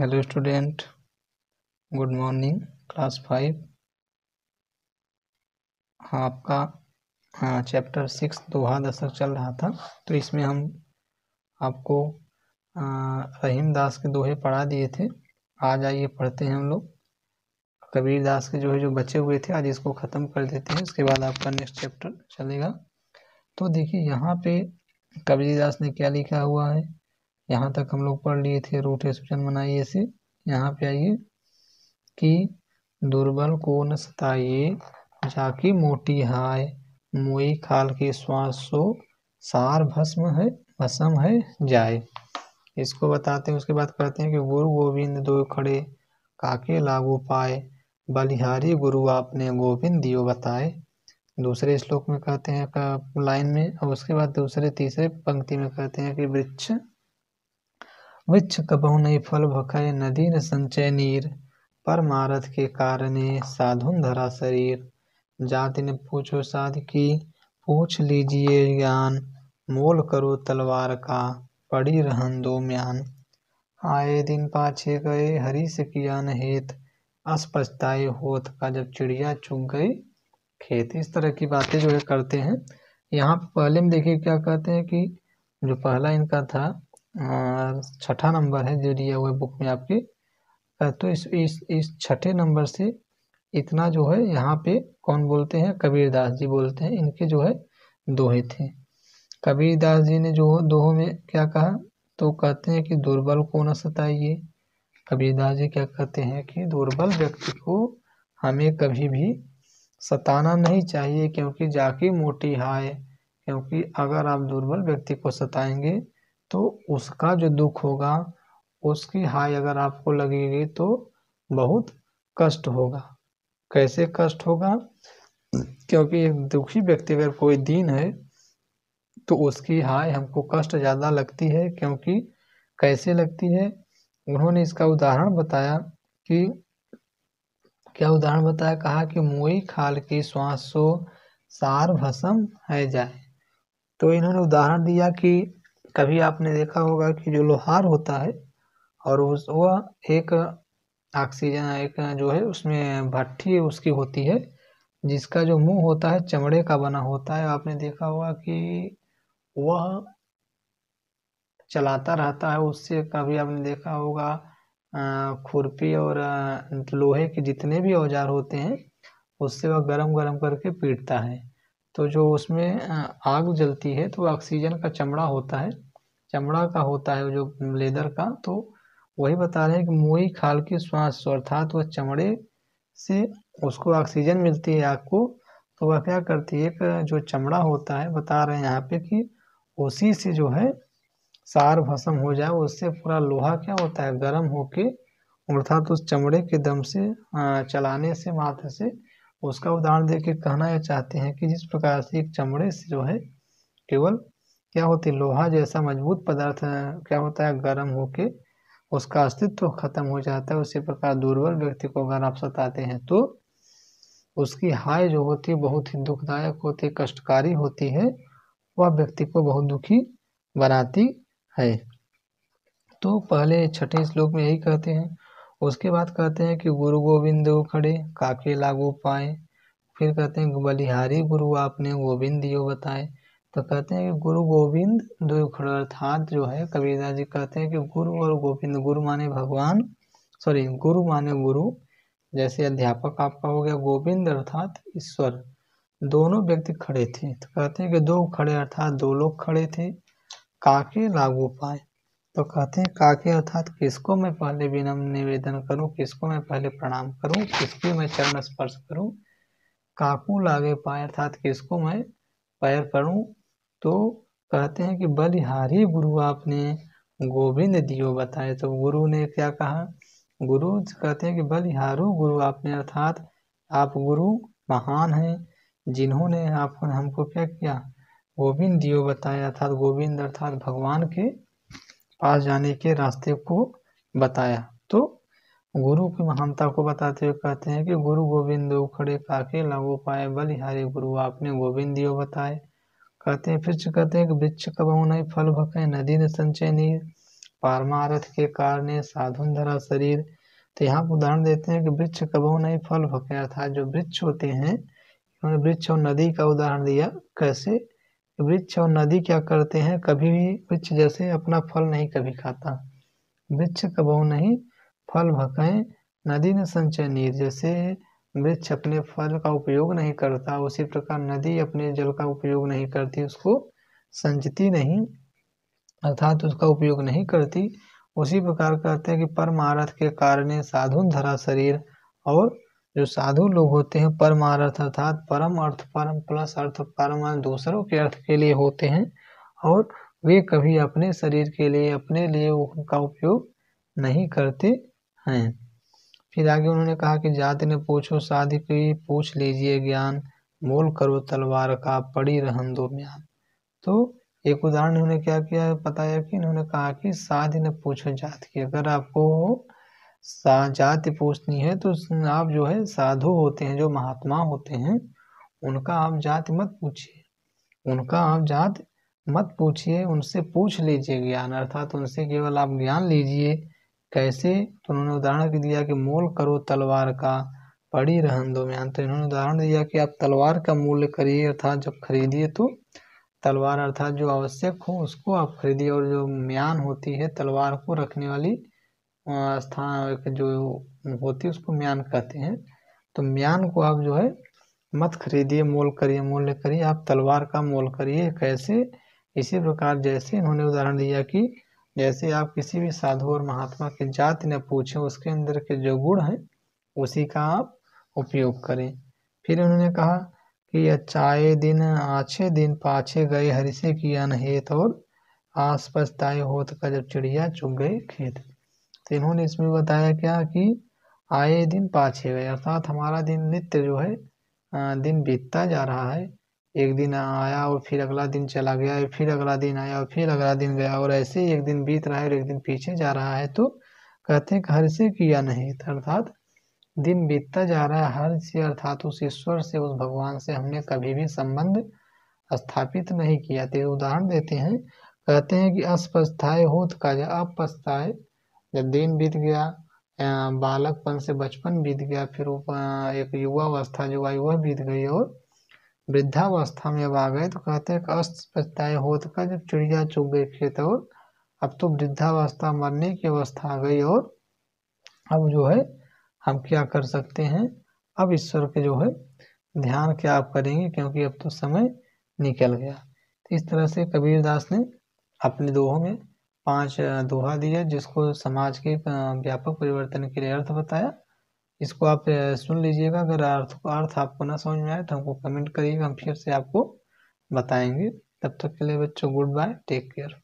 Hello student, good morning. Class 5 हाँ आपका chapter 6 दोहा दशक चल रहा था। तो इसमें हम आपको रहीम दास के दोहे पढ़ा दिए थे। आज आइए पढ़ते हैं हम लोग कबीर दास के जो बचे हुए थे, आज इसको ख़त्म कर देते हैं। उसके बाद आपका नेक्स्ट चैप्टर चलेगा। तो देखिए यहाँ पे कबीर दास ने क्या लिखा हुआ है। यहाँ तक हम लोग पढ़ लिए थे, रूठे सुजन मनाइए से। यहाँ पे आइए कि दुर्बल को न सताइए, जाकी मोटी हाय, मोई खाल के श्वास सो, सार भस्म है जाए। इसको बताते हैं। उसके बाद कहते हैं कि गुरु गोविंद दो खड़े, काके लागू पाए, बलिहारी गुरु आपने गोविंद दियो बताए। दूसरे श्लोक में कहते हैं लाइन में, और उसके बाद दूसरे तीसरे पंक्ति में कहते हैं कि वृक्ष कबहु नहीं फल भखय, नदी न संचय नीर, परमारथ के कारणे साधुन धरा शरीर। जाति ने पूछो साध की, पूछ लीजिए ज्ञान, मोल करो तलवार का, पड़ी रहन दो म्यान। आए दिन पाछे गए, हरि से किया न हेत, अस पछताए होत का, जब चिड़िया चुग गई खेत। इस तरह की बातें जो है करते हैं। यहाँ पहले में देखिए क्या कहते हैं कि जो पहला इनका था 6ठा नंबर है जो दिया हुआ बुक में आपके। तो इस 6ठे नंबर से इतना जो है यहाँ पे कौन बोलते हैं, कबीर दास जी बोलते हैं। इनके जो है दोहे थे। कबीर दास जी ने जो दोहों में क्या कहा, तो कहते हैं कि दुर्बल को न सताइए। कबीर दास जी क्या कहते हैं कि दुर्बल व्यक्ति को हमें कभी भी सताना नहीं चाहिए, क्योंकि जाकी मोटी हाय। क्योंकि अगर आप दुर्बल व्यक्ति को सताएंगे तो उसका जो दुख होगा, उसकी हाय अगर आपको लगेगी तो बहुत कष्ट होगा। कैसे कष्ट होगा? क्योंकि एक दुखी व्यक्ति अगर कोई दीन है तो उसकी हाय हमको कष्ट ज़्यादा लगती है। क्योंकि कैसे लगती है, उन्होंने इसका उदाहरण बताया कि क्या उदाहरण बताया, कहा कि मोई खाल की श्वास सो, सार भस्म है जाए। तो इन्होंने उदाहरण दिया कि कभी आपने देखा होगा कि जो लोहार होता है और वह एक ऑक्सीजन एक जो है उसमें भट्ठी उसकी होती है, जिसका जो मुंह होता है चमड़े का बना होता है। आपने देखा होगा कि वह चलाता रहता है उससे। कभी आपने देखा होगा खुरपी और लोहे के जितने भी औजार होते हैं उससे वह गरम गरम करके पीटता है। तो जो उसमें आग जलती है तो ऑक्सीजन का चमड़ा होता है, चमड़ा का होता है जो लेदर का। तो वही बता रहे हैं कि मोई खाल की श्वास, अर्थात वह चमड़े से उसको ऑक्सीजन मिलती है आग को। तो वह क्या करती है, एक जो चमड़ा होता है बता रहे हैं यहाँ पे कि उसी से जो है सार भस्म हो जाए। उससे पूरा लोहा क्या होता है, गर्म होके, अर्थात उस चमड़े के दम से चलाने से मात्र से। उसका उदाहरण दे के कहना यह चाहते हैं कि जिस प्रकार से एक चमड़े से जो है केवल क्या होती है, लोहा जैसा मजबूत पदार्थ क्या होता है, गर्म होके उसका अस्तित्व खत्म हो जाता है। उसी प्रकार दुर्बल व्यक्ति को अगर आप सताते हैं तो उसकी हाय जो होती है बहुत ही दुखदायक होती है, कष्टकारी होती है। वह व्यक्ति को बहुत दुखी बनाती है। तो पहले 6ठे श्लोक में यही कहते हैं। उसके बाद कहते हैं कि गुरु गोविंद दो खड़े, काके लागू पाए। फिर कहते हैं बलिहारी गुरु आपने गोविंद दियो बताए। तो कहते हैं कि गुरु गोविंद दो खड़े, अर्थात जो है कबीरदास जी कहते हैं कि गुरु और गोविंद, गुरु माने भगवान, सॉरी गुरु माने गुरु, जैसे अध्यापक आपका हो गया, गोविंद अर्थात ईश्वर, दोनों व्यक्ति खड़े थे। तो कहते हैं कि दो खड़े अर्थात दो लोग खड़े थे, काके लागू पाए। तो कहते हैं काके अर्थात किसको मैं पहले विनम्र निवेदन करूं, किसको मैं पहले प्रणाम करूं, किसकी मैं चरण स्पर्श करूं। काकू लागे पाए अर्थात किसको मैं पैर पड़ूं। तो कहते हैं कि बलिहारी गुरु आपने गोविंद दियो बताए। तो गुरु ने क्या कहा, गुरु कहते हैं कि बलिहारू गुरु आपने, अर्थात आप गुरु महान हैं जिन्होंने आप हमको क्या किया, गोविंद दियो बताया। अर्थात गोविंद अर्थात भगवान के पास जाने के रास्ते को बताया। तो गुरु की महानता को बताते हुए कहते हैं कि गुरु गोविंद खड़े, काके लागू पाए, बलिहारी गुरु आपने गोविंद दियो बताए। कहते हैं फिर कहते हैं कि वृक्ष कबहु नहीं फल भके, नदी न संचय नीर, पारमारथ के कारणे साधुन धरा शरीर। तो यहाँ पर उदाहरण देते हैं कि वृक्ष कबहु नहीं फल भके, अर्थात जो वृक्ष होते हैं, उन्होंने वृक्ष और नदी का उदाहरण दिया। कैसे? वृक्ष और नदी क्या करते हैं, कभी भी वृक्ष जैसे अपना फल नहीं कभी खाता। वृक्ष कबहु नहीं फल भके नदी न संचय नीर, जैसे वृक्ष अपने फल का उपयोग नहीं करता, उसी प्रकार नदी अपने जल का उपयोग नहीं करती, उसको संचती नहीं, अर्थात उसका उपयोग नहीं करती। उसी प्रकार कहते हैं कि परमारथ के कारण साधु धरा शरीर। और जो साधु लोग होते हैं परमारथ अर्थात परम अर्थ, परम प्लस अर्थ, परम दूसरों के अर्थ के लिए होते हैं, और वे कभी अपने शरीर के लिए, अपने लिए उनका उपयोग नहीं करते हैं। फिर आगे उन्होंने कहा कि जाति ने पूछो साधु की, पूछ लीजिए ज्ञान, मोल करो तलवार का, पड़ी रहन दो म्यान। तो एक उदाहरण उन्होंने क्या किया, बताया कि इन्होंने कहा कि साधु ने पूछो जाति की। अगर आपको जाति पूछनी है तो आप जो है साधु होते हैं, जो महात्मा होते हैं, उनका आप जाति मत पूछिए, उनका आप जाति मत पूछिए, उनसे पूछ लीजिए ज्ञान, अर्थात उनसे केवल आप ज्ञान लीजिए। कैसे? तो उन्होंने उदाहरण दिया कि मोल करो तलवार का, पड़ी रहन दो म्यान। तो इन्होंने उदाहरण दिया कि आप तलवार का मूल्य करिए, अर्थात जब खरीदिए तो तलवार अर्थात जो आवश्यक हो उसको आप खरीदिए, और जो म्यान होती है तलवार को रखने वाली स्थान जो होती है उसको म्यान कहते हैं। तो म्यान को आप जो है मत खरीदिए, मोल करिए, मूल्य करिए, आप तलवार का मोल करिए। कैसे? इसी प्रकार जैसे इन्होंने उदाहरण दिया कि जैसे आप किसी भी साधु और महात्मा की जाति न पूछें, उसके अंदर के जो गुण हैं उसी का आप उपयोग करें। फिर उन्होंने कहा कि अच्छाए दिन आछे दिन पाछे गए, हरि से किया अनहेत, और आस पछताए होत का जब चिड़िया चुग गए खेत। तो इन्होंने इसमें बताया क्या कि आए दिन पाछे गए, अर्थात हमारा दिन नित्य जो है दिन बीतता जा रहा है। एक दिन आया और फिर अगला दिन चला गया, फिर अगला दिन आया और फिर अगला दिन गया, और ऐसे ही एक दिन बीत रहा है और एक दिन पीछे जा रहा है। तो कहते हैं कि हरि से किया नहीं, अर्थात दिन बीतता जा रहा है, हर से अर्थात उस ईश्वर से, उस भगवान से हमने कभी भी संबंध स्थापित नहीं किया। तो उदाहरण देते हैं, कहते हैं कि अस्पस्थाए होत का, अब पछताए, जब दिन बीत गया, बालकपन से बचपन बीत गया, फिर एक युवावस्था जो आई वह बीत गई, और वृद्धावस्था में अब आ गए, तो कहते हैं कि अस्त पछताए होत का जब चिड़िया चुग गई खेत, और अब तो वृद्धावस्था, मरने की अवस्था आ गई, और अब जो है हम क्या कर सकते हैं, अब ईश्वर के जो है ध्यान क्या आप करेंगे, क्योंकि अब तो समय निकल गया। तो इस तरह से कबीरदास ने अपने दोहों में 5 दोहा दिया, जिसको समाज के व्यापक परिवर्तन के लिए अर्थ बताया। इसको आप सुन लीजिएगा, अगर अर्थ आपको ना समझ में आए तो हमको कमेंट करिएगा, हम फिर से आपको बताएंगे। तब तक के लिए बच्चों गुड बाय, टेक केयर।